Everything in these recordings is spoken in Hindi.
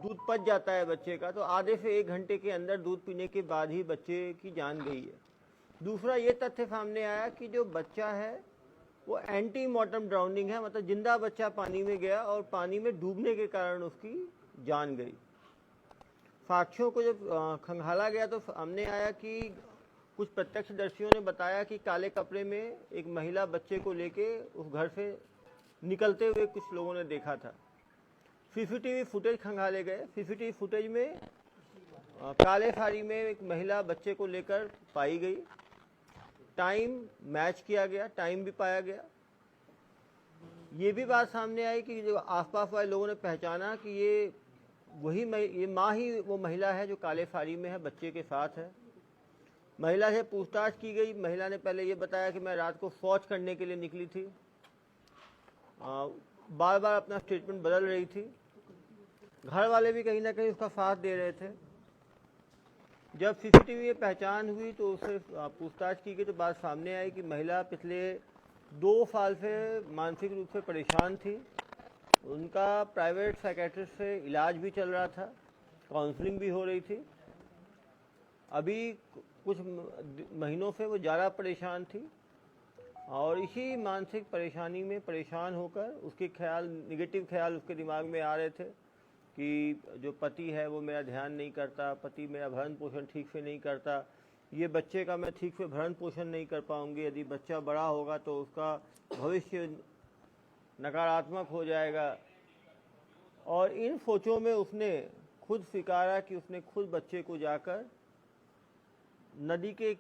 दूध पच जाता है बच्चे का, तो आधे से 1 घंटे के अंदर दूध पीने के बाद ही बच्चे की जान गई है। दूसरा ये तथ्य सामने आया कि जो बच्चा है वो एंटी मॉर्टम ड्राउनिंग है, मतलब जिंदा बच्चा पानी में गया और पानी में डूबने के कारण उसकी जान गई। साक्ष्यों को जब खंगाला गया तो सामने आया कि कुछ प्रत्यक्षदर्शियों ने बताया कि काले कपड़े में एक महिला बच्चे को लेके उस घर से निकलते हुए कुछ लोगों ने देखा था। सीसीटीवी फुटेज खंगाले गए। सीसीटीवी फुटेज में काले साड़ी में एक महिला बच्चे को लेकर पाई गई। टाइम मैच किया गया, टाइम भी पाया गया। ये भी बात सामने आई कि जो आसपास वाले लोगों ने पहचाना कि ये माँ ही वो महिला है जो काले साड़ी में है, बच्चे के साथ है। महिला से पूछताछ की गई। महिला ने पहले ये बताया कि मैं रात को शौच करने के लिए निकली थी। बार बार अपना स्टेटमेंट बदल रही थी। घर वाले भी कहीं ना कहीं उसका साथ दे रहे थे। जब सीसीटीवी में पहचान हुई तो उससे पूछताछ की गई तो बात सामने आई कि महिला पिछले 2 साल से मानसिक रूप से परेशान थी। उनका प्राइवेट साइकेट्रिस्ट से इलाज भी चल रहा था, काउंसलिंग भी हो रही थी। अभी कुछ महीनों से वो ज़्यादा परेशान थी और इसी मानसिक परेशानी में परेशान होकर उसके निगेटिव ख्याल उसके दिमाग में आ रहे थे कि जो पति है वो मेरा ध्यान नहीं करता, पति मेरा भरण पोषण ठीक से नहीं करता, ये बच्चे का मैं ठीक से भरण पोषण नहीं कर पाऊंगी, यदि बच्चा बड़ा होगा तो उसका भविष्य नकारात्मक हो जाएगा। और इन सोचों में उसने खुद स्वीकारा कि उसने खुद बच्चे को जाकर नदी के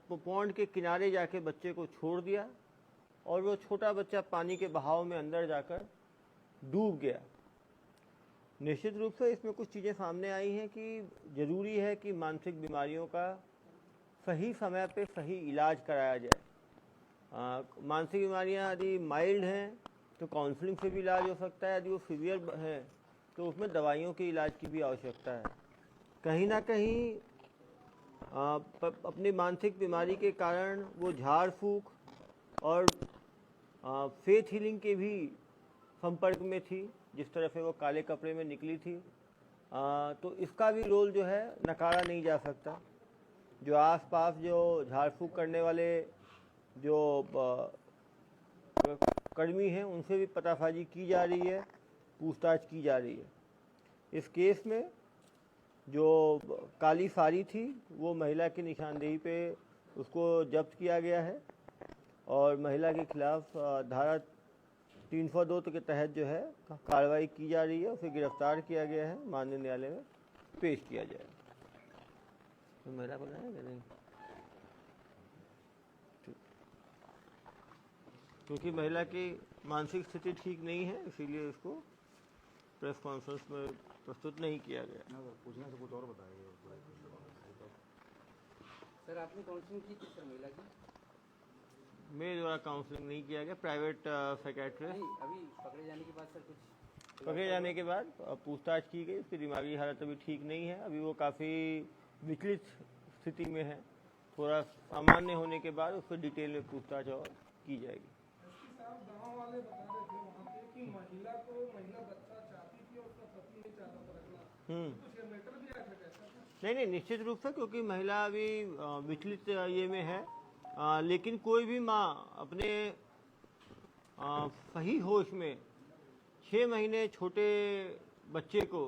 पौंड के किनारे जाके बच्चे को छोड़ दिया और वो छोटा बच्चा पानी के बहाव में अंदर जाकर डूब गया। निश्चित रूप से इसमें कुछ चीज़ें सामने आई हैं कि ज़रूरी है कि मानसिक बीमारियों का सही समय पे सही इलाज कराया जाए। मानसिक बीमारियां यदि माइल्ड हैं तो काउंसलिंग से भी इलाज हो सकता है, यदि वो सीवियर है तो उसमें दवाइयों के इलाज की भी आवश्यकता है। कहीं ना कहीं अपनी मानसिक बीमारी के कारण वो झाड़ फूक और फेथ हीलिंग के भी संपर्क में थी, जिस तरह से वो काले कपड़े में निकली थी। तो इसका भी रोल जो है नकारा नहीं जा सकता। जो आसपास जो झाड़ फूक करने वाले जो कर्मी हैं उनसे भी पतासाजी की जा रही है, पूछताछ की जा रही है। इस केस में जो काली साड़ी थी वो महिला की निशानदेही पे उसको जब्त किया गया है और महिला के खिलाफ धारा 302 के तहत जो है कार्रवाई की जा रही है। उसे गिरफ्तार किया गया है, माननीय न्यायालय में पेश किया जाएगा। तो महिला बोला है नहीं, क्योंकि महिला की मानसिक स्थिति ठीक नहीं है इसीलिए उसको प्रेस कॉन्फ्रेंस में प्रस्तुत नहीं किया गया। पूछने से कुछ और बताइए सर। आपने काउंसलिंग की थी सर महिला की? मेरे द्वारा काउंसलिंग नहीं किया गया, प्राइवेट साइकेट्रिस्ट। अभी पकड़े जाने के बाद सर कुछ पकड़े जाने के बाद पूछताछ की गई। उसकी दिमागी हालत अभी ठीक नहीं है, अभी वो काफ़ी विचलित स्थिति में है। थोड़ा सामान्य होने के बाद उसको डिटेल में पूछताछ और की जाएगी। गांव वाले बता रहे थे वहाँ पे कि महिला बच्चा चाहती थी और उसका पति नहीं चाहता था रखना। कुछ मैटर भी आया था? नहीं, निश्चित रूप से, क्योंकि महिला अभी विचलित ये में है। लेकिन कोई भी माँ अपने सही होश में 6 महीने छोटे बच्चे को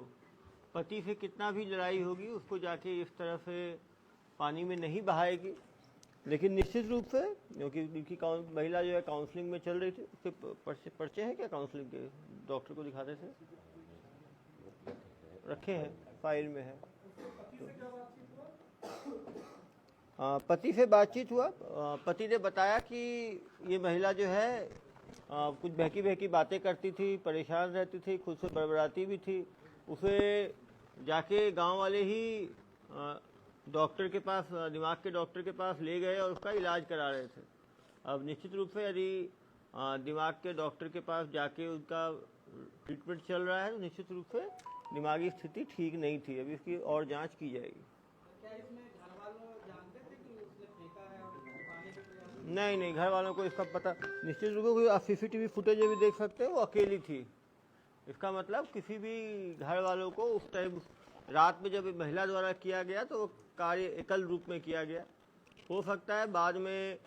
पति से कितना भी लड़ाई होगी उसको जाके इस तरह से पानी में नहीं बहाएगी। लेकिन निश्चित रूप से क्योंकि महिला जो है काउंसलिंग में चल रही थी, उसके पर्चे हैं क्या काउंसलिंग के? डॉक्टर को दिखाते थे, रखे हैं, फाइल में है। पति से बातचीत हुआ। पति ने बताया कि ये महिला जो है कुछ बहकी बातें करती थी, परेशान रहती थी, खुद से बड़बड़ाती भी थी। उसे जाके गांव वाले ही डॉक्टर के पास, दिमाग के डॉक्टर के पास ले गए और उसका इलाज करा रहे थे। अब निश्चित रूप से यदि दिमाग के डॉक्टर के पास जाके उनका ट्रीटमेंट चल रहा है तो निश्चित रूप से दिमागी स्थिति ठीक नहीं थी। अभी इसकी और जांच की जाएगी। क्या इसमें घर वालों जानते थे कि उसने फेंका है और छुपाने के प्रयास? नहीं, घर वालों को इसका पता निश्चित रूप से। सीसीटीवी फुटेज भी देख सकते हैं, वो अकेली थी। इसका मतलब किसी भी घर वालों को उस टाइम रात में जब ये महिला द्वारा किया गया तो वो कार्य एकल रूप में किया गया। हो सकता है बाद में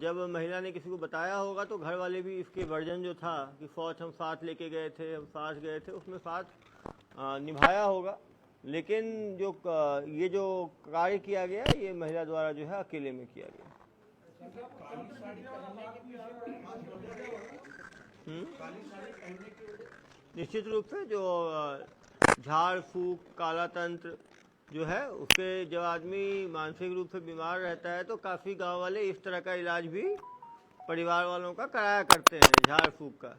जब महिला ने किसी को बताया होगा तो घर वाले भी इसके वर्जन जो था कि फौज हम साथ लेके गए थे, हम साथ गए थे, उसमें साथ निभाया होगा। लेकिन जो ये जो कार्य किया गया ये महिला द्वारा जो है अकेले में किया गया। निश्चित रूप से जो झाड़ फूक काला तंत्र जो है उसके जब आदमी मानसिक रूप से बीमार रहता है तो काफ़ी गांव वाले इस तरह का इलाज भी परिवार वालों का कराया करते हैं, झाड़ फूक का।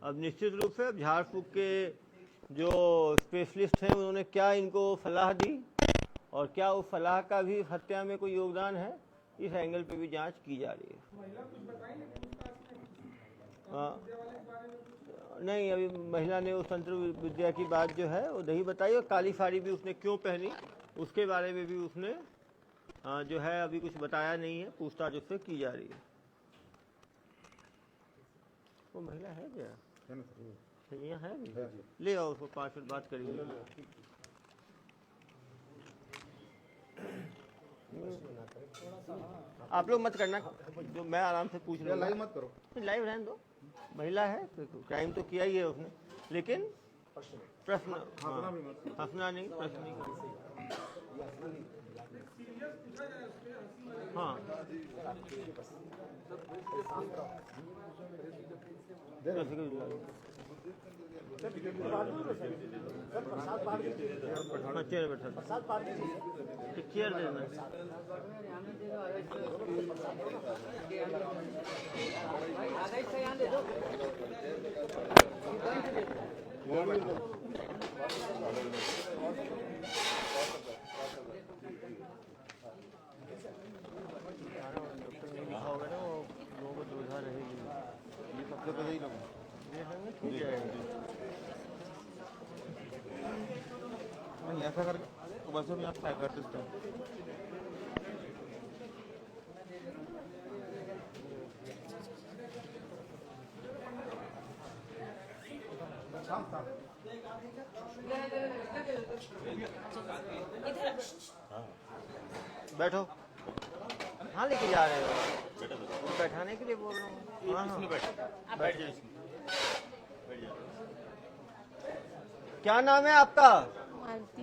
अब निश्चित रूप से झाड़ फूक के जो स्पेशलिस्ट हैं उन्होंने क्या इनको सलाह दी और क्या उस सलाह का भी हत्या में कोई योगदान है, इस एंगल पे भी जांच की जा रही है। नहीं, अभी महिला ने उस तंत्र विद्या की बात जो है वो नहीं बताई, और काली साड़ी भी उसने क्यों पहनी उसके बारे में भी उसने जो है अभी कुछ बताया नहीं है, पूछताछ उससे की जा रही है। वो महिला है क्या यहाँ है भी? ले आओ उसको, 5 मिनट बात करेंगे। आप लोग मत करना, जो मैं आराम से पूछ रहा हूँ, लाइव मत करो, लाइव रहने दो। महिला है, क्राइम तो किया ही है उसने, लेकिन प्रश्न हंसना नहीं, प्रश्न नहीं करना। हाँ चेयर बैठा, चेयर देना। लिखा होगा ना वो लोगों को दुविधा रहेगी, ये सब तो ही लोग ये है ना, ठीक जाएगा। ऐसा करके बस में आप क्या करते हैं? बैठो, हाँ लेके जा रहे हो, बैठाने के लिए बोल रहा हूँ। हाँ हाँ बैठ जाओ। क्या नाम है आपका? मालती।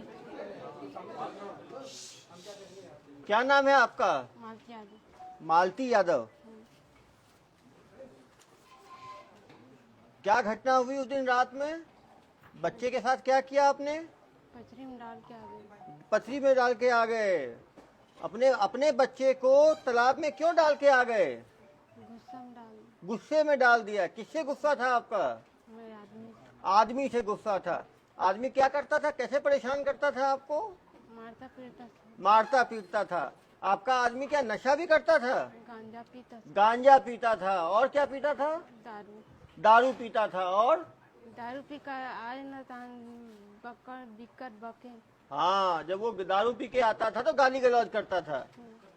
क्या नाम है आपका? मालती यादव। मालती यादव। क्या घटना हुई उस दिन रात में? बच्चे के साथ क्या किया आपने? पथरी में डाल के आ गए। पथरी में डाल के आ गए। अपने बच्चे को तालाब में क्यों डाल के आ गए? गुस्सा में डाल। गुस्से में डाल दिया। किससे गुस्सा था आपका? मेरे आदमी। आदमी से गुस्सा था। आदमी क्या करता था, कैसे परेशान करता था आपको? मारता पीटता था। मारता पीटता था। आपका आदमी क्या नशा भी करता था? गांजा पीता था। गांजा पीता था। और क्या पीता था? दारू। दारू पीता था। और दारू पी कर आए न बकर दिक्कत बके। हाँ, जब वो दारू पी के आता था तो गाली गलौज करता था।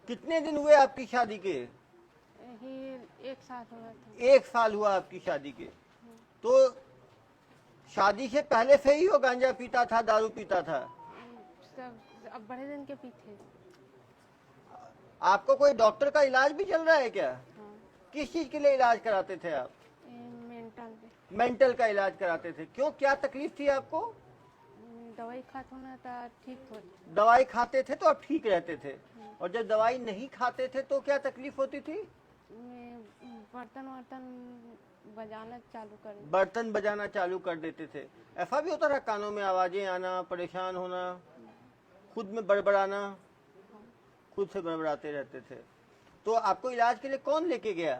कितने दिन हुए आपकी शादी के? यही 1 साल हुआ था। 1 साल हुआ आपकी शादी के। तो शादी से पहले से ही वो गांजा पीता था, दारू पीता था? सब अब बड़े दिन के पीछे। आपको कोई डॉक्टर का इलाज भी चल रहा है क्या? हाँ। किस चीज के लिए इलाज कराते थे आप? मेंटल। मेंटल का इलाज कराते थे। क्यों, क्या तकलीफ थी आपको? दवाई खाते होना था, ठीक हो। दवाई खाते थे तो आप ठीक रहते थे, और जब दवाई नहीं खाते थे तो क्या तकलीफ होती थी? बर्तन बजाना चालू कर। बर्तन बजाना चालू कर देते थे। ऐसा भी होता था कानों में आवाजें आना, परेशान होना, खुद में बड़बड़ाना, खुद से बड़बड़ाते रहते थे। तो आपको इलाज के लिए कौन लेके गया?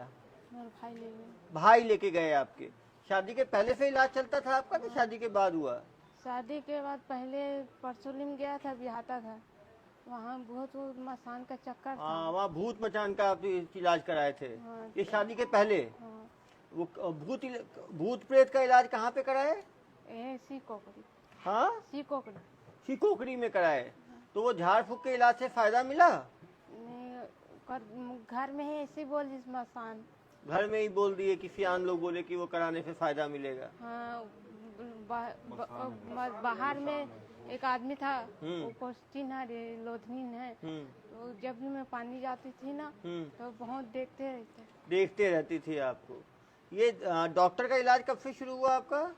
मेरे भाई ले गए। भाई लेके गए आपके। शादी के पहले से इलाज चलता था आपका कि शादी के बाद हुआ? शादी के बाद पहले परसोली में गया था, बिहाता था, वहाँ बहुत मसान का चक्कर था। हाँ, वहाँ भूत मचान का आप इलाज कराए थे। हाँ, ये शादी के पहले? हाँ। वो भूत प्रेत का इलाज कहाँ पे कराए? सीकोकड़ी। हाँ, सीकोकड़ी। सीकोकड़ी में कराए। तो वो झाड़ फूक के इलाज से फायदा मिला? घर में ही ऐसे बोल, जिस मसान घर में ही बोल दिए, किसी आन लोग बोले कि वो कराने से फायदा मिलेगा। हाँ, बाहर में एक आदमी था, वो क्वेश्चन है लोधनीन है, तो जब भी मैं पानी जाती थी ना तो बहुत देखते रहती थी आपको। ये डॉक्टर का इलाज कब से शुरू हुआ आपका?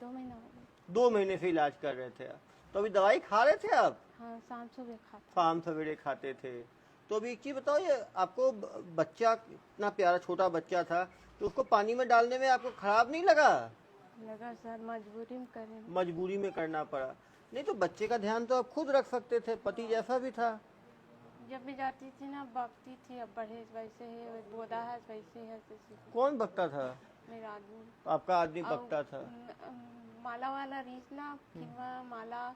2 महीना हो गया। 2 महीने से इलाज कर रहे थे आप। तो अभी दवाई खा रहे थे आप? हाँ, शाम सुबह खाते। शाम सवेरे खाते थे। तो अभी एक चीज बताओ, ये आपको बच्चा इतना प्यारा छोटा बच्चा था, तो उसको पानी में डालने में आपको खराब नहीं लगा? लगा सर, मजबूरी में करें। मजबूरी में करना पड़ा। नहीं तो बच्चे का ध्यान तो आप खुद रख सकते थे, पति जैसा भी था। जब भी जाती थी ना बकती थी, अब बढ़े वैसे है, बोदा है वैसे है। कौन बकता था? मेरा आदमी। आपका आदमी बकता था? माला वाला रीस ना, फिर वह माला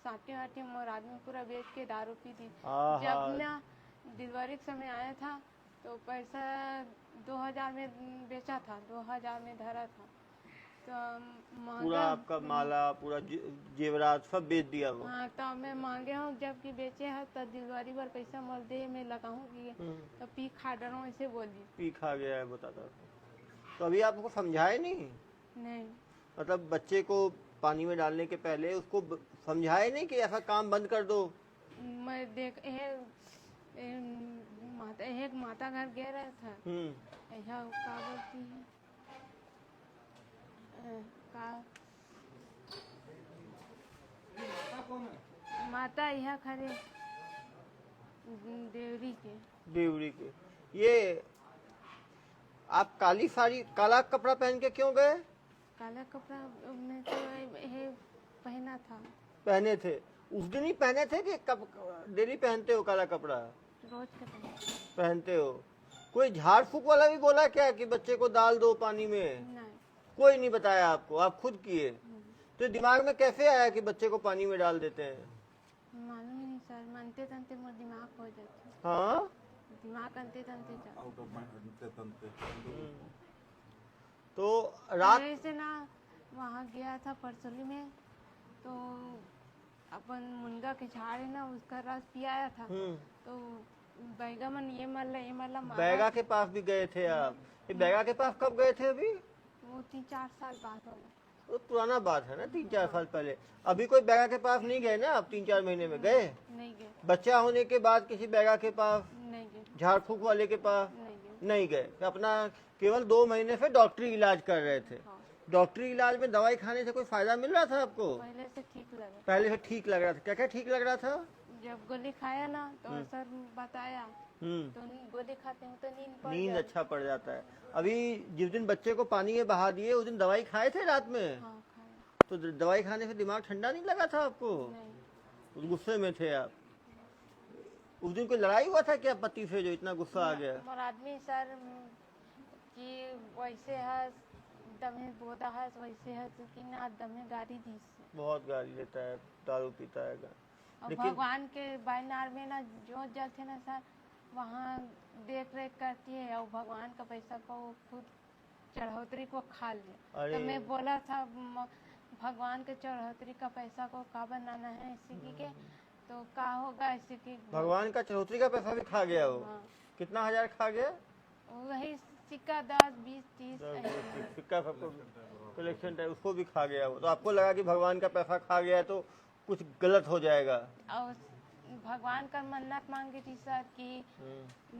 साटे वाटे मोर आदमी पूरा बेच के दारू पी दी। जब ना डिलीवरी के समय आया था तो पैसा 2000 में बेचा था, 2000 में धरा था, तो पूरा आपका माला पूरा जेवरात सब बेच दिया वो? हाँ, तो मैं मांगे हूँ जबकि बेचे है तो डिलीवरी पर पैसा मोल दे मैं लगाऊंगी, तो पी खा डरो ऐसे बोली। पी खा गया है बताता। तो अभी आपको समझाए नहीं, मतलब बच्चे को पानी में डालने के पहले उसको समझाए नहीं कि ऐसा काम बंद कर दो? मैं देख एक माता घर गया रहा था, ऐसा का बोलती है का माता यह खरे देवरी के। ये आप काली साड़ी काला कपड़ा पहन के क्यों गए? काला कपड़ा में तो ये पहना था। पहने थे उस दिन ही पहने थे कि कब डेली पहनते हो काला कपड़ा? रोज के पहनते हो। कोई झाड़ फूक वाला भी बोला क्या कि बच्चे को डाल दो पानी में? नहीं, कोई नहीं बताया आपको, आप खुद किए? तो दिमाग में कैसे आया कि बच्चे को पानी में डाल देते हैं? मालूम ही नहीं सर, मानते तनते मोर दिमाग हो जाता। हाँ, दिमाग अंते तनते जाता। आउट ऑफ माइंड तंते। तो रात ऐसे ना वहाँ गया था परसोली में, तो अपन मुनगा के झाड़ है ना उसका रस पियाया था, तो बैगा मन ये मल्ला बैगा के पास भी गए थे आप? ये बैगा के पास कब गए थे? अभी वो 3-4 साल बाद होगा। तो पुराना बात है ना, 3-4 साल पहले। अभी कोई बैगा के पास नहीं गए ना आप? 3-4 महीने में गए? नहीं गए। बच्चा होने के बाद किसी बैगा के पास, नहीं गए। झाड़ फूक वाले के पास नहीं गए। नहीं गए? अपना केवल 2 महीने से डॉक्टरी इलाज कर रहे थे। हाँ। डॉक्टरी इलाज में दवाई खाने से कोई फायदा मिल रहा था आपको? पहले से ठीक लगा। पहले से ठीक लग रहा था? क्या क्या ठीक लग रहा था? जब गोली खाया ना तो सर बताया, तो गोली खाते हैं तो नींद अच्छा पड़ जाता है। अभी जिस दिन बच्चे को पानी में बहा दिए उस दिन दवाई खाए थे रात में? हाँ, खाया। तो दवाई खाने से दिमाग ठंडा नहीं लगा था आपको? नहीं। उस गुस्से में थे आप? उस दिन कोई लड़ाई हुआ था क्या पति से जो इतना गुस्सा आ गया? मोर आदमी सर कि वैसे है दमे बोदा है वैसे है, तो कि ना दमे गाड़ी दी से। बहुत गाली देता है, दारू पीता है। और भगवान के बाइनार में ना जो जल थे ना सर, वहाँ देख रेख करती है और भगवान का पैसा को वो खुद चढ़ोतरी को खा ले। तो मैं बोला था भगवान के चढ़ोतरी का पैसा को का बनाना है इसी के, तो का होगा इसी की। भगवान का चढ़ोतरी का पैसा भी खा गया वो? हाँ। कितना हजार खा गया? वही सिक्का 10, 20, 30 सिक्का सबको कलेक्शन टाइप उसको भी खा गया वो। तो आपको लगा कि भगवान का पैसा खा गया तो कुछ गलत हो जाएगा? और भगवान का मन्नत मांगी थी सर कि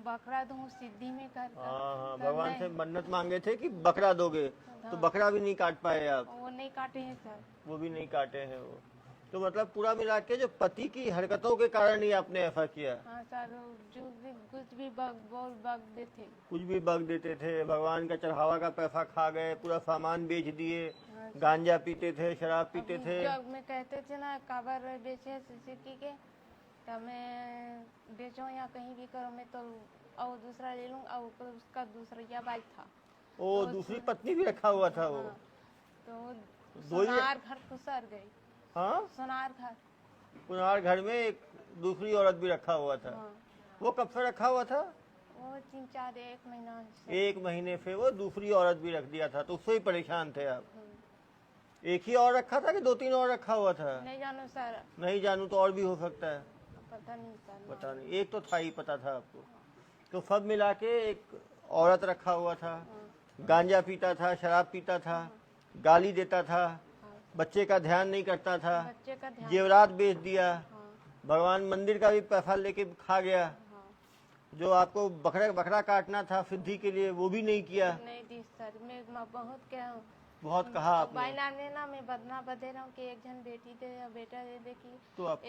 बकरा दूं सिद्धि में कर। हाँ, भगवान से मन्नत मांगे थे कि बकरा दोगे, तो बकरा भी नहीं काट पाए आप? वो नहीं काटे हैं सर। वो भी नहीं काटे हैं वो। तो मतलब पूरा मिला के जो पति की हरकतों के कारण ही आपने ऐसा किया? हाँ सर, जो भी कुछ भी बग देते, कुछ भी बग देते थे, भगवान का चढ़ावा का पैसा खा गए, पूरा सामान बेच दिए, गांजा पीते थे, शराब पीते थे। जब मैं कहते थे ना काबर बेचे सीसीटी के, तो मैं बेचो या कहीं भी करो, मैं तो और दूसरा ले लूँ। और उसका दूसरा बाइक था, ओ दूसरी पत्नी भी रखा हुआ था वो? हाँ, तो सोनार घर खुसर गई। हाँ, सोनार घर में एक दूसरी औरत भी रखा हुआ था। हाँ। वो कब से रखा हुआ था? वो 3-4 1 महीना से। 1 महीने से वो दूसरी औरत भी रख दिया था, तो उससे ही परेशान थे आप? एक ही और रखा था कि 2-3 और रखा हुआ था? नहीं जानू सर। नहीं जानू तो और भी हो सकता है? पता नहीं सर। पता नहीं, एक तो था ही पता था आपको। तो सब मिला के एक औरत रखा हुआ था, गांजा पीता था, शराब पीता था, गाली देता था, बच्चे का ध्यान नहीं करता था, बच्चे का ध्यान। जेवरात बेच दिया, हाँ भगवान मंदिर का भी पैसा लेके खा गया, हाँ जो आपको बकरा काटना था सिद्धि के लिए वो भी नहीं किया। नहीं दी सर, मैं बहुत क्या हूँ, बहुत कहा आपने। बाइनार में ना मैं बदना बदे रहा हूँ कि एक जन बेटी दे या बेटा दे दे की तो आप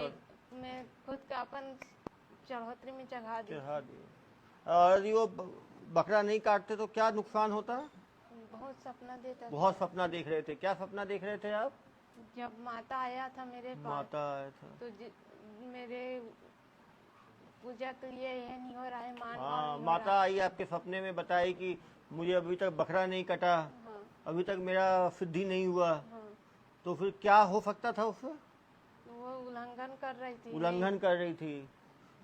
मैं खुद का अपन चढ़ोतरी में चढ़ा दी। चढ़ा दिए। और यदि वो बकरा नहीं काटते तो क्या नुकसान होता? बहुत सपना देता था। बहुत सपना देख रहे थे। क्या सपना देख रहे थे आप? जब माता आया था मेरे पास, माता आया था तो मेरे पूजा के लिए यह नहीं हो रहा है, मान हाँ, नहीं हो माता रहा। आई आपके सपने में, बताई कि मुझे अभी तक बकरा नहीं कटा, हाँ अभी तक मेरा सिद्धि नहीं हुआ, हाँ, तो फिर क्या हो सकता था उससे? वो उल्लंघन कर रही थी। उल्लंघन कर रही थी।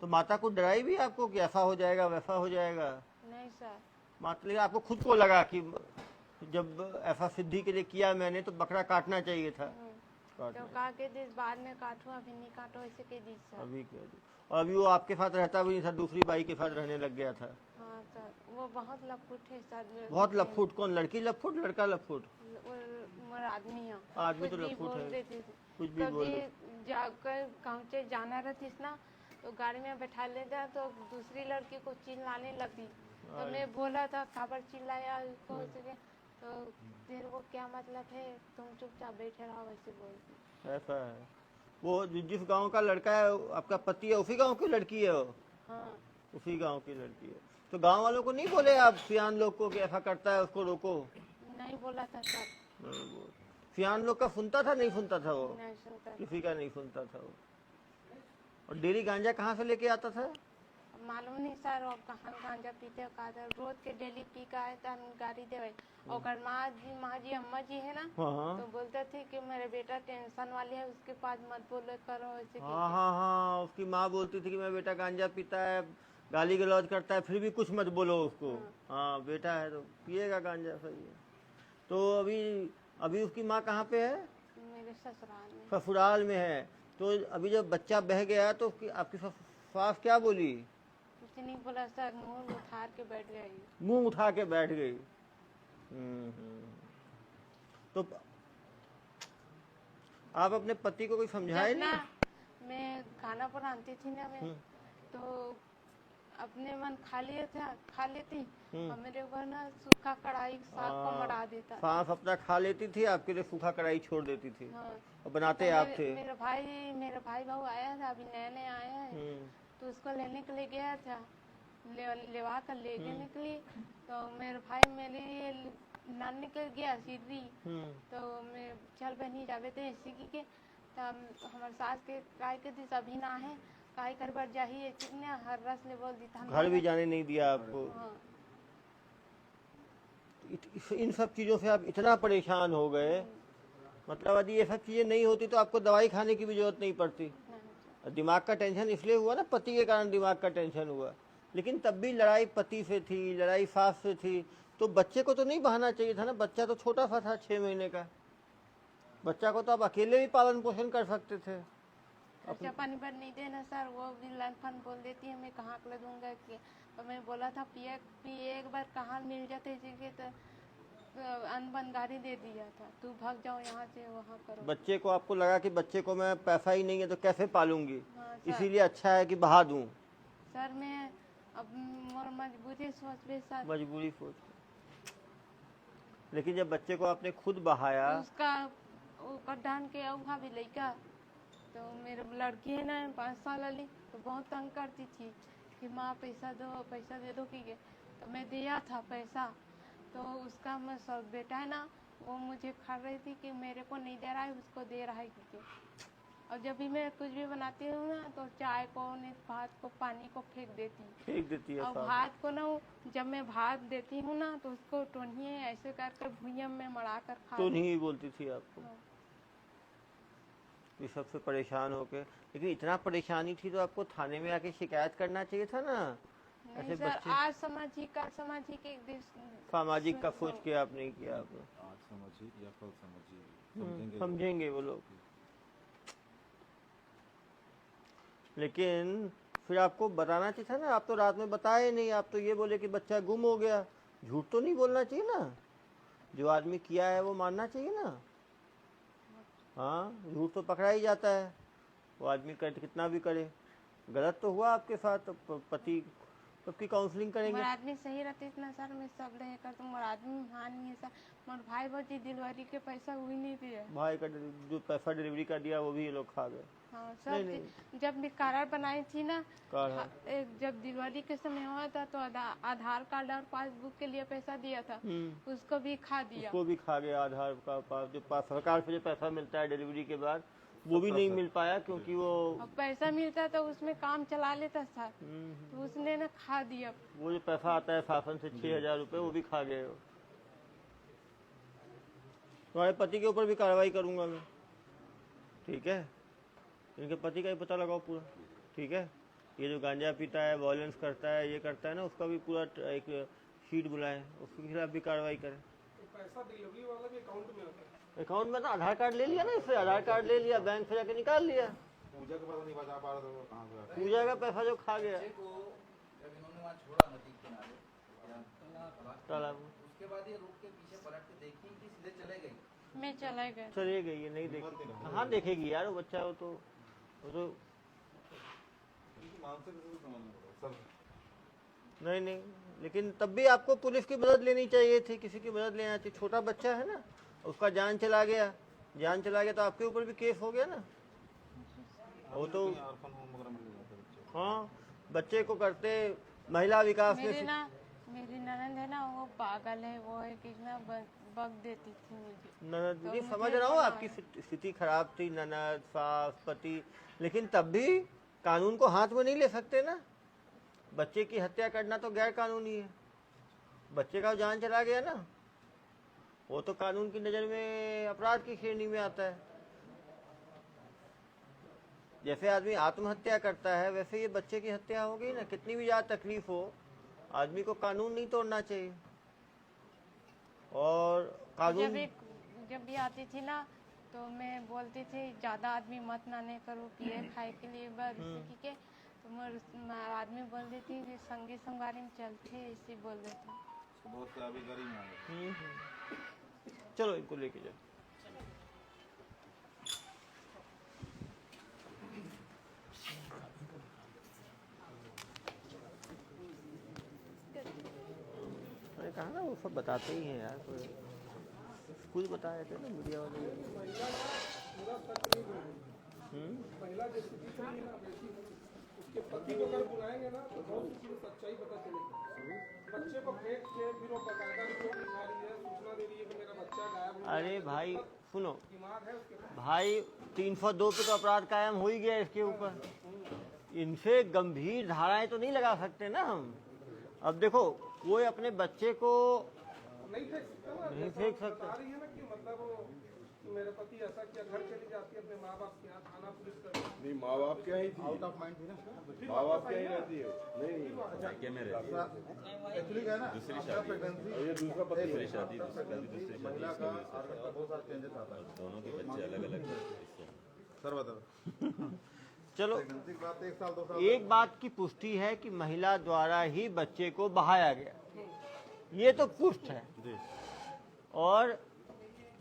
तो माता को डराई भी आपको कि ऐसा हो जाएगा वैसा हो जाएगा? नहीं सर, मतलब आपको खुद को लगा कि जब ऐसा सिद्धि के लिए किया मैंने तो बकरा काटना चाहिए था। तो काटना कहा के दिस बाद में काटो, अभी नहीं काटो, ऐसे के दी सर। अभी क्या दी। और अभी वो आपके साथ रहता भी नहीं था, दूसरी बाई के साथ रहने लग गया था। हाँ सर, वो बहुत लफुट है सर। बहुत लफुट। कौन? लड़की लफुट, लड़का लफुट? मेरा आदमी है। आदमी तो कुछ भी लफुट बोल है, देती थी। कुछ भी बोल कभी देती। जाकर गाँव से जाना रहती ना, तो गाड़ी में बैठा लेता तो दूसरी लड़की को चिल्लाने लगती। तो मैं बोला था खबर चिल्लाया उसको, तो तेरे को क्या मतलब है, तुम चुपचाप बैठे रहो, वैसे बोलती। ऐसा है। वो जिस गांव का लड़का है आपका पति है, उसी गांव की लड़की है वो? हाँ उसी गांव की लड़की है। तो गांव वालों को नहीं बोले आप सियान लोग को कि ऐसा करता है उसको रोको? नहीं बोला था सर। नहीं बोल। सियान लोग का सुनता था नहीं सुनता था वो? नहीं सुनता। किसी का नहीं सुनता था वो। और डेली गांजा कहाँ से लेके आता था? मालूम नहीं सर, और कहाँ गांजा पीते का था, रोज के डेली पी का आए था गाड़ी देवे। और माँ जी अम्मा जी है ना, हाँ तो बोलते थे कि मेरे बेटा टेंशन वाली है, उसके पास मत बोलो करो, ऐसे हाँ हाँ हाँ, उसकी माँ बोलती थी कि मेरा बेटा गांजा पीता है, गाली गलौज करता है, फिर भी कुछ मत बोलो उसको। हाँ बेटा है तो पिएगा गांजा, सही है। तो अभी उसकी माँ कहाँ पे है? मेरे ससुराल में। ससुराल में है। तो अभी जब बच्चा बह गया तो आपकी सास क्या बोली? कुछ नहीं बोला सर, मुंह उठार के बैठ गई। मुंह उठा के बैठ गई। तो आप अपने पति को कोई समझाए जब नहीं? ना मैं खाना बनाती थी ना मैं, तो अपने मन खा लेती, और मेरे ऊपर ना सूखा कढ़ाई साग को मरा देता। सास अपना खा लेती थी, आपके लिए सूखा कढ़ाई छोड़ देती थी। हाँ। और बनाते तो आप थे। मेरा भाई बहू आया था, अभी नया नया आया है, तो उसको लेने के लिए गया था, लेवा कर लेके निकली, तो मेरे भाई मेरे लिए ना निकल गया सीधी। तो मैं चल बनी जावे थे इसी के, तब हमारे सास के काय के दिस अभी ना है, काय कर बर जाही कितने हर रस ले बोल दी था। घर भी जाने नहीं दिया आपको। हाँ। इन सब चीजों से आप इतना परेशान हो गए, मतलब यदि ये सब चीजें नहीं होती तो आपको दवाई खाने की भी जरूरत नहीं पड़ती। दिमाग का टेंशन इसलिए हुआ ना, पति के कारण दिमाग का टेंशन हुआ। लेकिन तब भी लड़ाई पति से थी, लड़ाई सास से थी, तो बच्चे को तो नहीं बहाना चाहिए था ना। बच्चा तो छोटा सा था, 6 महीने का बच्चा को तो आप अकेले भी पालन पोषण कर सकते थे। खर्चा पानी पर नहीं देना सर, वो भी लनफन बोल देती है, मैं कहाँ कर दूंगा कि। और मैं बोला था पिए एक बार कहाँ मिल जाते इसी तो अनबन गाड़ी दे दिया था, तू भाग जाओ यहाँ से, वहाँ करो। बच्चे को आपको लगा कि बच्चे को मैं पैसा ही नहीं है तो कैसे पालूंगी, हाँ सर। इसीलिए अच्छा है कि बहा दूं। सर मैं अब मोर मजबूरी सोच भी सर, मजबूरी सोच के। लेकिन जब बच्चे को आपने खुद बहाया, उसका ऊपर डान के औहा भी लड़का, तो मेरे लड़की है ना 5 साल वाली, तो बहुत तंग करती थी कि माँ पैसा दे दो की। तो मैं दिया था पैसा, तो उसका मैं सब बेटा है ना, वो मुझे खा रही थी कि मेरे को नहीं दे रहा है, उसको दे रहा है क्योंकि। और जब भी मैं कुछ भी बनाती हूँ ना, तो चाय को नहीं भात को पानी को फेंक देती है। और भात को ना, जब मैं भात देती हूँ ना, तो उसको टोनिए ऐसे करके भुइया में मड़ा कर खा। तो नहीं बोलती थी आपको। ये सबसे परेशान होके। लेकिन इतना परेशानी थी तो आपको थाने में आके शिकायत करना चाहिए था ना। नहीं सर, आज सामाजिक एक दिन सामाजिक का सोच के आप नहीं किया आपने। आज समझिए या कल समझिए, समझेंगे वो लोग। लेकिन फिर आपको बताना चाहिए था ना, आप तो रात में बताए नहीं, आप तो ये बोले कि बच्चा गुम हो गया। झूठ तो नहीं बोलना चाहिए ना, जो आदमी किया है वो मानना चाहिए ना। हाँ, झूठ तो पकड़ा ही जाता है, वो आदमी कर कितना भी करे। गलत तो हुआ आपके साथ, तो पति सबकी काउंसलिंग करेंगे। मोर आदमी सही रहते इतना सर, मैं सब ले कर तो मोर आदमी मान नहीं है सर। मोर भाई भौजी डिलीवरी के पैसा हुई नहीं दिया। भाई का जो पैसा डिलीवरी का दिया वो भी ये लोग खा गए। हाँ सब जब मैं कार्ड बनाई थी ना, जब दिवाली के समय हुआ था तो आधार कार्ड और पासबुक के लिए पैसा दिया था, उसको भी खा दिया। उसको भी खा गया। आधार का जो सरकार से जो पैसा मिलता है डिलीवरी के बाद वो भी नहीं मिल पाया, क्योंकि वो पैसा मिलता तो उसमें काम चला लेता था, तो उसने ना खा दिया। वो जो पैसा आता है शासन से 6,000 रुपये, वो भी खा गए। तुम्हारे पति के ऊपर भी कार्रवाई करूंगा मैं, ठीक है? इनके पति का ही पता लगाओ पूरा, ठीक है? ये जो गांजा पीता है, वायलेंस करता है, ये करता है ना, उसका भी पूरा एक शीट बुलाएं, उसके खिलाफ भी कार्रवाई करें। तो पैसा डिलीवरी वाला भी अकाउंट में आता है? अकाउंट में तो आधार कार्ड ले लिया ना, इससे आधार कार्ड ले लिया, बैंक से जाके निकाल लिया। पूजा का पैसा नहीं बचा पा रहा था, वो कहाँ से आया? पूजा का पैसा जो खा गया तालाब में, उसके बाद ये रोड के पीछे पलट के देखी कि सीधे चले गई। मैं चले गए। चले गई, ये नहीं देखेगी। कहाँ देखेगी यार, वो बच्चा वो तो मानसिक रूप से समझना पड़ेगा सब। नहीं, लेकिन तब भी आपको पुलिस की मदद लेनी चाहिए थी, किसी की मदद लेना चाहिए। छोटा बच्चा है ना, उसका जान चला गया तो आपके ऊपर भी केस हो गया ना। वो तो ऑर्फन होम वगैरह मिल जाता है बच्चे को। हाँ, बच्चे को करते महिला विकास में। मेरी ननद है ना, वो पागल है, वो है कि ना बग देती थी मुझे। ननद जी, समझ रहा हूँ आपकी स्थिति खराब थी, ननद, सास, पति, लेकिन तब भी कानून को हाथ में नहीं ले सकते ना। बच्चे की हत्या करना तो गैर कानूनी है। बच्चे का जान चला गया ना, वो तो कानून की नज़र में अपराध की श्रेणी में आता है। जैसे आदमी आत्महत्या करता है, वैसे ये बच्चे की हत्या हो गई ना। कितनी भी ज़्यादा तकलीफ हो, आदमी को कानून नहीं तोड़ना चाहिए। और कानून जब भी आती थी ना, तो मैं बोलती थी ज़्यादा आदमी मत ना नहीं करो, पिए खाए के लिए बस इसी के। तो आदमी बोल देती कि संगी संगवारी में चलते, इसी बोल देते। बहुत से अभी गरीब में आ गए। चलो इनको लेके जाओ। मैंने कहा ना, वो सब बताते ही हैं यार, कुछ बताए थे ना मीडिया वाले। महिला जैसी दिख रही है ना, वैसी उसके पति को अगर बुलाएंगे ना तो बहुत उसकी सच्चाई पता चलेगी। बच्चे को फेंक के फिर वो बकायदा रिपोर्ट लिखा रही है, सूचना दे रही है कि मेरा बच्चा गायब हो गया। अरे भाई सुनो, दिमाग है उसके पास। भाई 302 पे तो अपराध कायम हो ही गया इसके ऊपर। इनसे गंभीर धाराएं तो नहीं लगा सकते ना हम। अब देखो, वो अपने बच्चे को नहीं फेंक सकता ना, नहीं फेंक सकता। बता रही है ना कि मतलब मेरे पति ऐसा किया, घर चली जाती है अपने माँ बाप के यहाँ, थाना पुलिस कर नहीं, माँ बाप क्या ही थी, आउट ऑफ माइंड थी ना, माँ बाप क्या ही रहती है। नहीं एक्चुअली क्या है ना, आपका प्रेगनेंसी, ये दूसरा पति है। महिला का ऑर्गन का बहुत सारा चेंजेस आता है। दोनों के बच्चे अलग अलग हैं। सर बताओ। चलो, प्रेगनेंसी के बाद 1 साल 2 साल एक बात की पुष्टि है कि महिला द्वारा ही बच्चे को बहाया गया, ये तो पुष्ट है। जी। और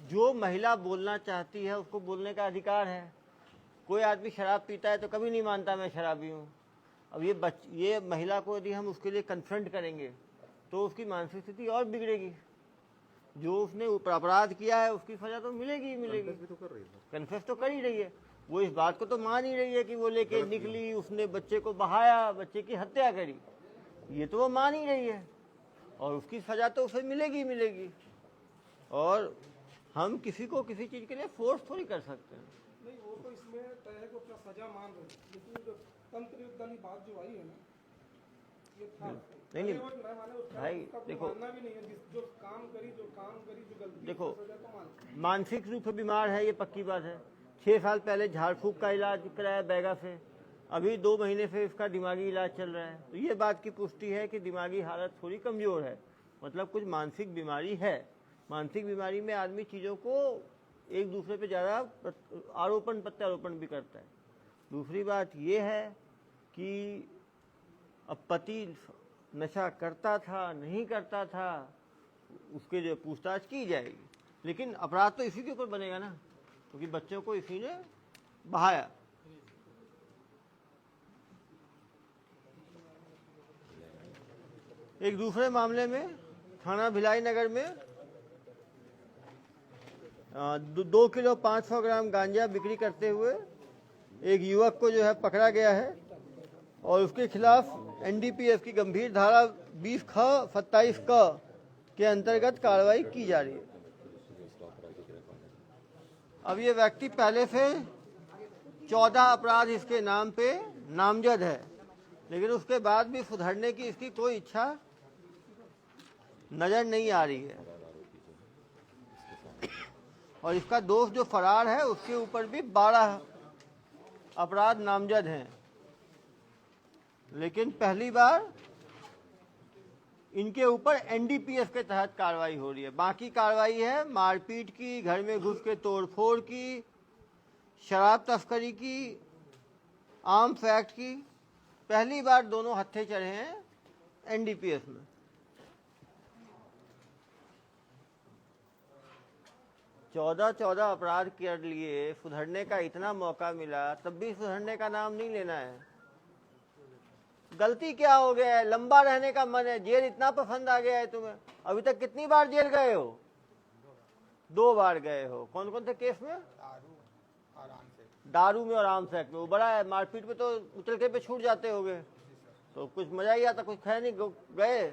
जो महिला बोलना चाहती है उसको बोलने का अधिकार है। कोई आदमी शराब पीता है तो कभी नहीं मानता मैं शराबी हूँ। अब ये महिला को यदि हम उसके लिए कन्फ्रंट करेंगे तो उसकी मानसिक स्थिति और बिगड़ेगी। जो उसने अपराध किया है उसकी सजा तो मिलेगी ही मिलेगी। भी तो कर रही है। कन्फेस तो कर ही रही है। वो इस बात को तो मान ही रही है कि वो लेके निकली, उसने बच्चे को बहाया, बच्चे की हत्या करी, ये तो वो मान ही रही है। और उसकी सजा तो उसे मिलेगी ही मिलेगी। और हम किसी को किसी चीज़ के लिए फोर्स थोड़ी कर सकते हैं। नहीं, वो तो इसमें तय है कि अपना सजा मान रहे हैं, लेकिन जो तंत्र युद्ध वाली बात जो आई है ना, ये था नहीं मैं माने उसका भाई उसका कोई देखो, मानना भी नहीं है। जो काम करी जो गलती देखो, की, सजा तो मान। मानसिक रूप से बीमार है, ये पक्की बात है। 6 साल पहले झाड़ फूक का इलाज कराया बैगा से, अभी 2 महीने से इसका दिमागी इलाज चल रहा है। तो ये बात की पुष्टि है कि दिमागी हालत थोड़ी कमज़ोर है, मतलब कुछ मानसिक बीमारी है। मानसिक बीमारी में आदमी चीज़ों को एक दूसरे पे ज़्यादा आरोपण प्रत्यारोपण भी करता है। दूसरी बात ये है कि अब पति नशा करता था नहीं करता था, उसके जो पूछताछ की जाएगी, लेकिन अपराध तो इसी के ऊपर बनेगा ना। क्योंकि बच्चों को इसी ने बहाया। एक दूसरे मामले में थाना भिलाई नगर में 2 किलो 500 ग्राम गांजा बिक्री करते हुए एक युवक को जो है पकड़ा गया है और उसके खिलाफ एनडीपीएस की गंभीर धारा 20 ख 27 क के अंतर्गत कार्रवाई की जा रही है। अब ये व्यक्ति पहले से 14 अपराध इसके नाम पे नामजद है, लेकिन उसके बाद भी सुधरने की इसकी कोई इच्छा नजर नहीं आ रही है और इसका दोस्त जो फरार है उसके ऊपर भी 12 अपराध नामजद हैं, लेकिन पहली बार इनके ऊपर एनडीपीएस के तहत कार्रवाई हो रही है। बाकी कार्रवाई है मारपीट की, घर में घुस के तोड़फोड़ की, शराब तस्करी की, आर्म्स एक्ट की। पहली बार दोनों हत्थे चढ़े हैं एनडीपीएस में। चौदह अपराध कर लिए, सुधरने का इतना मौका मिला, तब भी सुधरने का नाम नहीं लेना है। गलती क्या हो गया है? लंबा रहने का मन है, जेल इतना पसंद आ गया है तुम्हें। अभी तक कितनी बार जेल गए हो? 2 बार गए हो। कौन कौन से केस में? दारू में और आर्म्स एक्ट में। वो बड़ा है, मारपीट में तो उचलके पे छूट जाते होगे, तो कुछ मजा ही आता, कुछ खैर नहीं गए।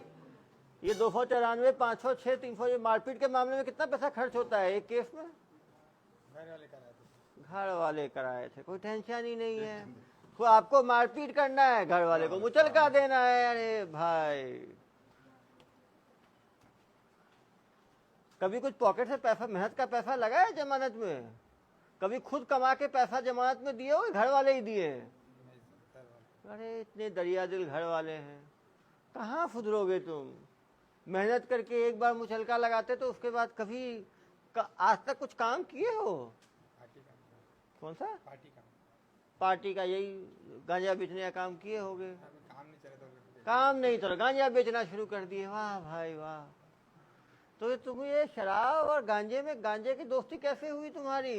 ये 294, 500, 6, 300, ये मारपीट के मामले में कितना पैसा खर्च होता है एक केस में? घर वाले कराए थे, कोई टेंशन ही नहीं है। तो आपको मारपीट करना है, घर वाले को मुचलका देना है। अरे भाई, कभी कुछ पॉकेट से पैसा, मेहनत का पैसा लगा है जमानत में? कभी खुद कमा के पैसा जमानत में दिए हो, घर वाले ही दिए? अरे इतने दरिया दिल घर वाले हैं, कहाँ सुधरोगे तुम? मेहनत करके एक बार मुचलका लगाते तो उसके बाद कभी आज तक कुछ काम किए हो? कौन सा पार्टी का? यही गांजा बेचने का काम किए होगे। काम नहीं चला, गांजा बेचना शुरू कर दिए। वाह भाई वाह। तो तुम ये शराब और गांजे में, गांजे की दोस्ती कैसे हुई तुम्हारी?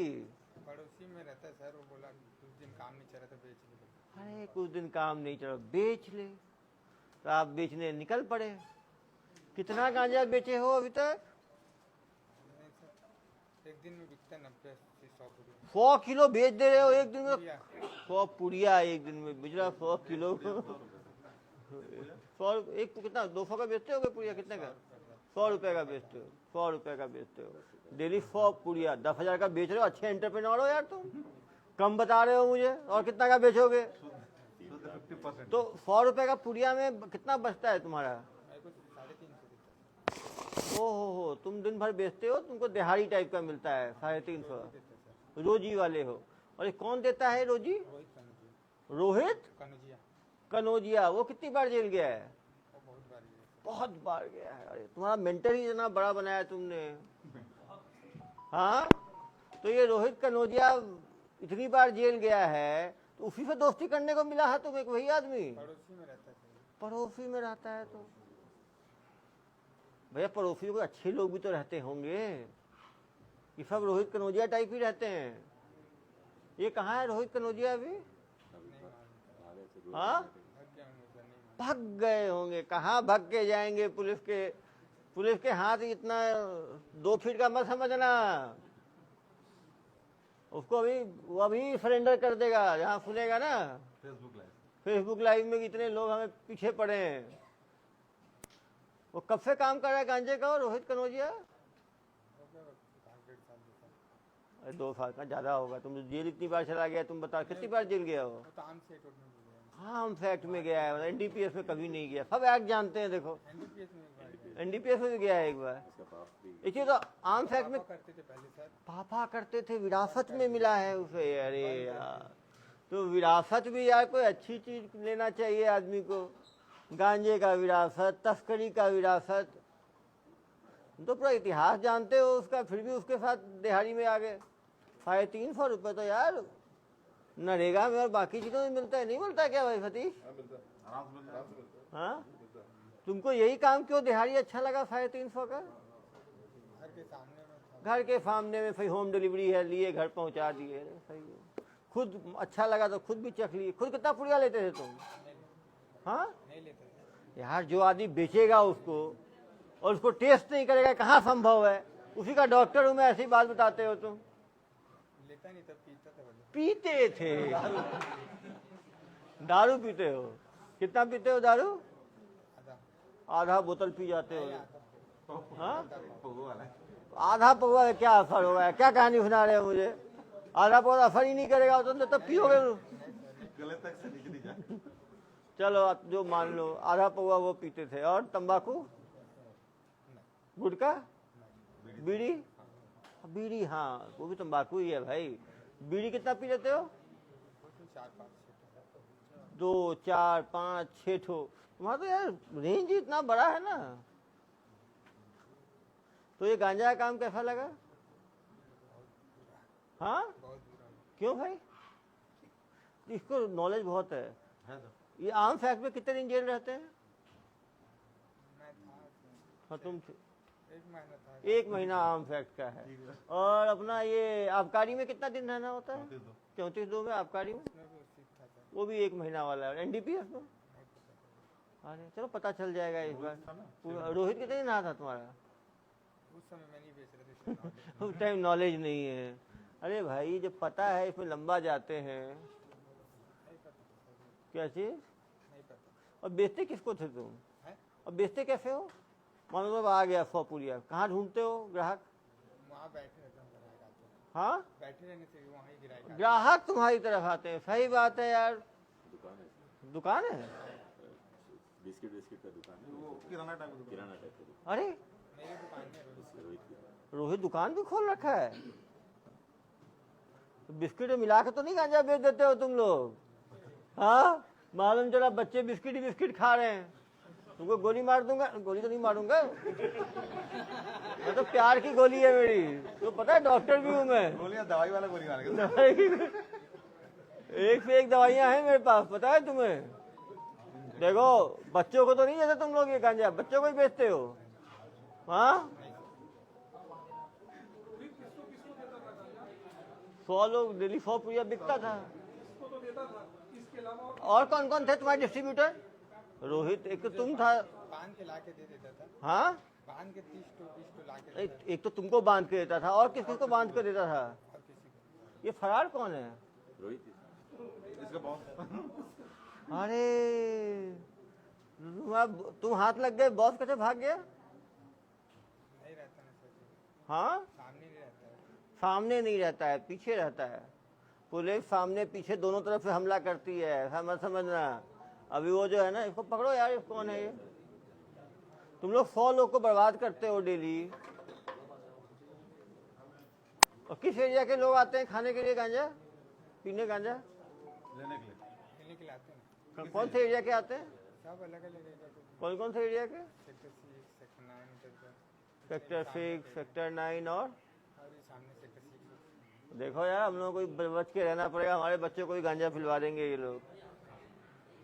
पड़ोसी में रहता है सर, वो बोला कुछ दिन काम नहीं चला तो बेच ले। अरे कुछ दिन काम नहीं चला, बेच ले। तो आप बेचने निकल पड़े। कितना गांजा बेचे हो अभी तक? एक दिन में बिकता 90 से 100 पुड़िया। 100 किलो बेच दे रहे हो एक दिन में? 100 पुड़िया एक दिन में बिजला? 100 किलो 100 एक कितना? 200 का बेचते हो पुड़िया? कितने का? 100 रुपए का बेचते हो? 100 रुपए का बेचते हो डेली 100 पुड़िया। 10,000 का बेच रहे हो। अच्छे एंटरप्रेन्योर हो यार तुम। कम बता रहे हो मुझे। और कितना का बेचोगे? तो 100 रुपए का पुड़िया में कितना बचता है तुम्हारा? हो, तुम दिन भर बेचते हो, तुमको दिहाड़ी टाइप का मिलता है 350। रोजी वाले हो। और ये कौन देता है रोजी? रोहित कनौजिया। वो कितनी बार जेल गया है? बहुत बार गया है। अरे तुम्हारा मेंटर ही इतना बड़ा बनाया तुमने। हाँ, तो ये रोहित कनौजिया इतनी बार जेल गया है, तो उसी से दोस्ती करने को मिला है तुम? एक वही आदमी पड़ोसी में रहता है। तो भैया पड़ोसियों के अच्छे लोग भी तो रहते होंगे। ये सब रोहित कनौजिया टाइप ही रहते हैं। ये कहाँ है रोहित कनौजिया अभी? हाँ, भाग गए होंगे। कहाँ भाग के जाएंगे? पुलिस के हाथ इतना 2 फीट का मत समझना। उसको वो अभी सरेंडर कर देगा जहाँ सुनेगा ना। फेसबुक लाइव में इतने लोग हमें पीछे पड़े हैं। वो कब से काम कर रहा है गांजे का रोहित कनौजिया? 2 साल का ज्यादा होगा। तुम जेल इतनी बार चला गया, तुम बता कितनी बार जेल गया हो? हाँ, एक्ट में गया है, एनडीपीएस में कभी नहीं गया। सब एक्ट जानते हैं। देखो एनडीपीएस में भी गया है एक बार। देखिए तो आर्म्स एक्ट में पापा करते थे, विरासत में मिला है उसे। अरे यार, तो विरासत भी यार कोई अच्छी चीज लेना चाहिए आदमी को। गांजे का विरासत, तस्करी का विरासत, तो पूरा इतिहास जानते हो उसका, फिर भी उसके साथ दिहाड़ी में आ गए। 350 रुपये तो यार नरेगा में और बाकी चीजों में मिलता है। नहीं मिलता क्या भाई सतीश? हाँ, तुमको यही काम क्यों दिहाड़ी अच्छा लगा 350 का? घर के सामने में भाई होम डिलीवरी है, लिए घर पहुंचा दिए, सही है। खुद अच्छा लगा तो खुद भी चख लिए। खुद कितना पुड़िया लेते थे तुम? हाँ नहीं लेते थे। यार, जो आदमी बेचेगा उसको और उसको टेस्ट नहीं करेगा, कहाँ संभव है? उसी का डॉक्टर हूं मैं, ऐसी बात बताते हो तुम। लेता नहीं, तब पीता था बोले। पीते थे दारू पीते हो? कितना पीते हो दारू? आधा आधा बोतल पी जाते हो? आधा हाँ, पगो वाला है। आधा पौवा का क्या असर होगा? क्या कहानी सुना रहे हो मुझे? आधा पौवा असर ही नहीं करेगा तो तब पियोगे। गले तक से निकली जाए। चलो आप जो मान लो, आधा पौवा वो पीते थे। और तंबाकू, गुटखा, बीड़ी? बीड़ी हाँ, वो भी तंबाकू ही है भाई। बीड़ी कितना पी लेते हो? 4-5 2, 4, 5, 6 ठो। तुम्हारा तो यार रेंज ही इतना बड़ा है ना। तो ये गांजा का काम कैसा लगा? हाँ, बहुत बुरा। क्यों भाई? इसको नॉलेज बहुत है। तो ये आम फैक्ट में कितने दिन जेल रहते हैं? मैं था हाँ, तुम थे। 1 महीना था। 1 महीना आम फैक्ट का है। और अपना ये आबकारी में कितना दिन रहना होता है? 34(2) में आबकारी में, उसमें भी उसी था सर। वो भी 1 महीना वाला है। एनडीपीएस में? नहीं पता। अरे चलो, पता चल जाएगा इस बार। रोहित कितने दिन रहा था तुम्हारा? उस समय मैं नहीं बेच रहे थे, इसलिए knowledge उस टाइम नॉलेज नहीं है। अरे भाई, जब पता है इसमें लंबा जाते हैं। नहीं पता सर। क्या चीज? नहीं पता और बेचते किसको थे तुम? है। और बेचते कैसे हो? मानो तो आ गया 100 पुड़िया, कहाँ ढूंढते हो ग्राहक? वहाँ बैठे रहते हैं ग्राहक आते हैं। हाँ, बैठे रहने से वहाँ ही गिराए का। ग्राहक तुम्हारी तरफ आते हैं। सही बात है यार। दुकान है? बिस्किट बिस्किट का दुकान है, वो किराना टाइप का किराना टाइप का दुकान अरे, मेरी दुकान में रोहित की। रोहित दुकान भी खोल रखा है? तो बिस्किट में मिला के तो नहीं गांजा बेच देते हो तुम लोग? हाँ, मालूम चला बच्चे बिस्किट ही बिस्किट खा रहे हैं, तुमको गोली मार दूंगा। गोली तो नहीं मारूंगा, मैं तो प्यार की गोली है मेरी। तो पता है डॉक्टर भी हूँ मैं। गोलियां दवाई वाला गोली मार के। दवाई एक से एक दवाइयां हैं मेरे पास, पता है तुम्हें? देखो, बच्चों को तो नहीं देते तुम लोग ये गांजा, बच्चों को ही बेचते हो। हाँ, 100 लोग डेली 100 पुड़िया बिकता था। इसको तो देता था, इसके अलावा और कौन कौन थे तुम्हारे डिस्ट्रीब्यूटर? रोहित, एक तो तुम था। बांध के ला के दे देता था। हाँ, बांध के 30 टू 20 टू ला के देता था। एक तो तुमको बांध के देता था, और किस किस को बांध के देता था? और किसी को। ये फरार कौन है? रोहित ही। इसका बॉस। अरे, तुम हाथ लग गए, बॉस कैसे भाग गया? नहीं रहता ना सर। हाँ, सामने नहीं रहता है। सामने नहीं रहता है, पीछे रहता है। पुलिस सामने पीछे दोनों तरफ से हमला करती है, ऐसा मत समझना। अभी वो जो है ना, इसको पकड़ो यार, ये कौन है ये? तुम लोग 100 लोग को बर्बाद करते हो डेली। और किस एरिया के लोग आते हैं खाने के लिए गांजा, पीने गांजा? लेने के लिए। खेलने के लिए आते हैं। कौन से एरिया के आते हैं? सब अलग अलग है। कौन कौन से एरिया के? सेक्टर 6, सेक्टर 9, सेक्टर 6, सेक्टर 9 और ये सामने सेक्टर 6। देखो यार, हम लोगों को बच के रहना पड़ेगा। हमारे बच्चों को भी गांजा पिलवा देंगे ये लोग।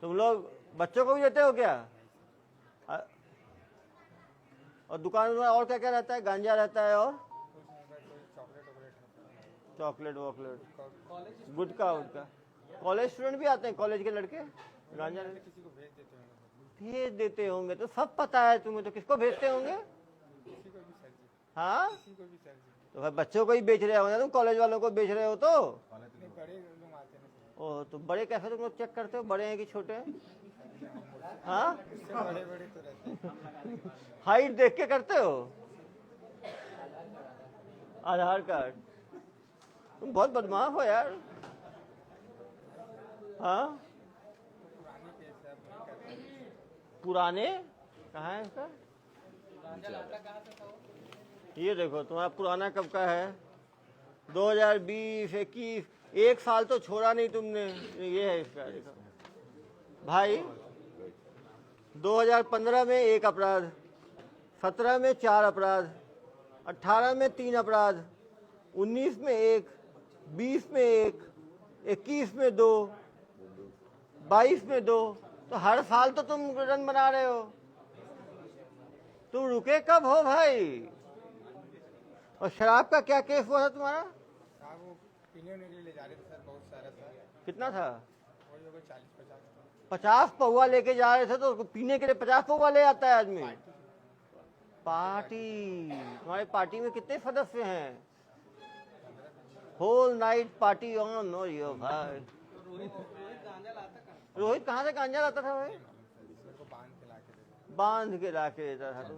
तुम लोग बच्चों को भी देते हो क्या? और दुकान में और क्या क्या रहता है? गांजा रहता है और कुछ नहीं, बस कोई चॉकलेट वॉकलेट रहता है। चॉकलेट वॉकलेट, कॉलेज गुटखा उटका। कॉलेज स्टूडेंट भी आते हैं, कॉलेज के लड़के गांजा किसी को भेज देते होंगे। भेज देते होंगे। तो सब पता है तुम्हें, तो किसको भेजते होंगे? किसी को भी सर जी। हाँ, किसी को भी सर जी। तो भाई बच्चों को ही बेच रहे हो ना तुम, कॉलेज वालों को बेच रहे हो तो? नहीं, बड़े लोग आते हैं ना सर। ओ, तो बड़े कैसे तुम लोग चेक करते हो, बड़े हैं कि छोटे हैं? हाँ, उससे बड़े बड़े तो रहते हैं। हाइट देख के करते हो? आधार कार्ड? तुम बहुत बदमाश हो यार। हाँ, पुराने केस है, अब नहीं करते हैं। पुराने कहाँ है इसका? ये देखो, तुम्हारा पुराना कब का है? 2020, 21, 1 साल तो छोड़ा नहीं तुमने। ये है इसका, देखो भाई। 2015 में 1 अपराध, 17 में 4 अपराध, 18 में 3 अपराध, 19 में 1, 20 में 1, 21 में 2, 22 में 2। तो हर साल तो तुम रन बना रहे हो। तुम रुके कब हो भाई? और शराब का क्या केस हुआ था तुम्हारा? साहब वो पीने उन्हें के लिए ले जा रहे थे सर, बहुत सारा था, कितना था? वही होगा 40-50। 50 पौवा लेके जा रहे थे तो पीने के लिए 50 पौवा ले आता है आदमी? पार्टी? तुम्हारे पार्टी में कितने सदस्य हैं? होल नाइट पार्टी ऑन हो रही हो भाई। रोहित गांजा लाता कहाँ? रोहित कहाँ से गांजा लाता था भाई? मेरे को बांध के ला के दे बांध के लाके देता था तुम?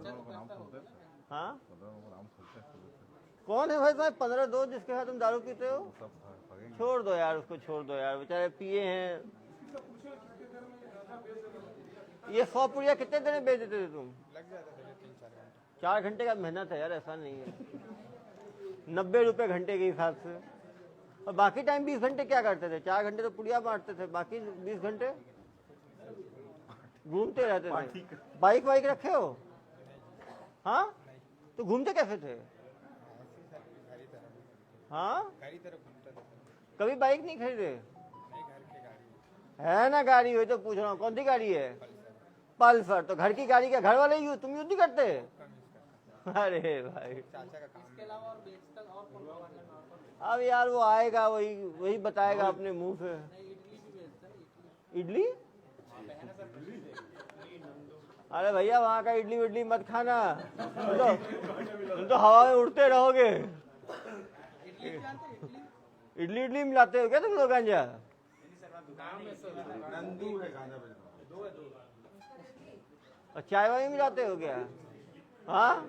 हाँ, 15 को नाम खोलते हैं कौन है भाई तुम्हारे 15 दोस्त जिसके साथ तुम दारू पीते हो? सब भागेंगे। छोड़ दो यार उसको, छोड़ दो यार, बेचारे पिए हैं। ये 100 पुड़िया कितने देर में बेच देते थे तुम? लग जाता था 3-4 घंटे। 4 घंटे का मेहनत है यार, ऐसा नहीं है। 90 रुपए घंटे के हिसाब से। और बाकी टाइम 20 घंटे क्या करते थे? 4 घंटे तो पुड़िया बांटते थे, बाकी 20 घंटे घूमते रहते थे। बाइक वाइक रखे हो? हाँ, तो घूमते कैसे थे? ऐसे ही सर, घर ही तरफ हाँ, घर ही तरफ घूमता था सर। कभी बाइक नहीं खरीदे? नहीं, घर की गाड़ी है ना गाड़ी, वही तो पूछ रहा हूँ, कौन सी गाड़ी है? पल्सर। तो घर की गाड़ी का घर वाले तुम यूज नहीं करते? कम यूज करता अरे भाई, चाचा का काम इसके अलावा और बेचता और कौन कौन है? अब यार वो आएगा, वही बताएगा अपने मुंह से। नहीं, इडली भी बेचता है, इडली? अरे भैया वहाँ का इडली विडली मत खाना, तुम तो हवा में उड़ते रहोगे। इडली जानते हैं? इडली इडली इडली मिलाते हो क्या तुम लोग गांजा? नंदू है गांजा बेचना। और चाय वाय मिलाते हो क्या? हाँ,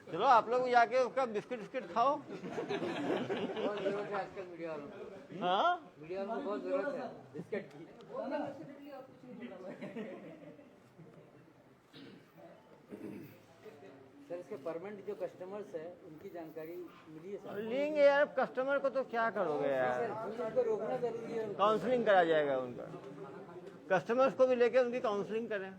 चलो आप लोग जाके उसका बिस्किट बिस्किट खाओ। बहुत जरूरत है आजकल मीडिया वालों को। हाँ, मीडिया वालों को बहुत जरूरत है बिस्किट की। सर इसके परमानेंट जो कस्टमर्स है उनकी जानकारी मिली है सर? लेंगे यार, कस्टमर को तो क्या करोगे यार, सर उनको रोकना जरूरी है। काउंसलिंग करा जाएगा उनका। कस्टमर्स को भी लेके उनकी काउंसलिंग करें।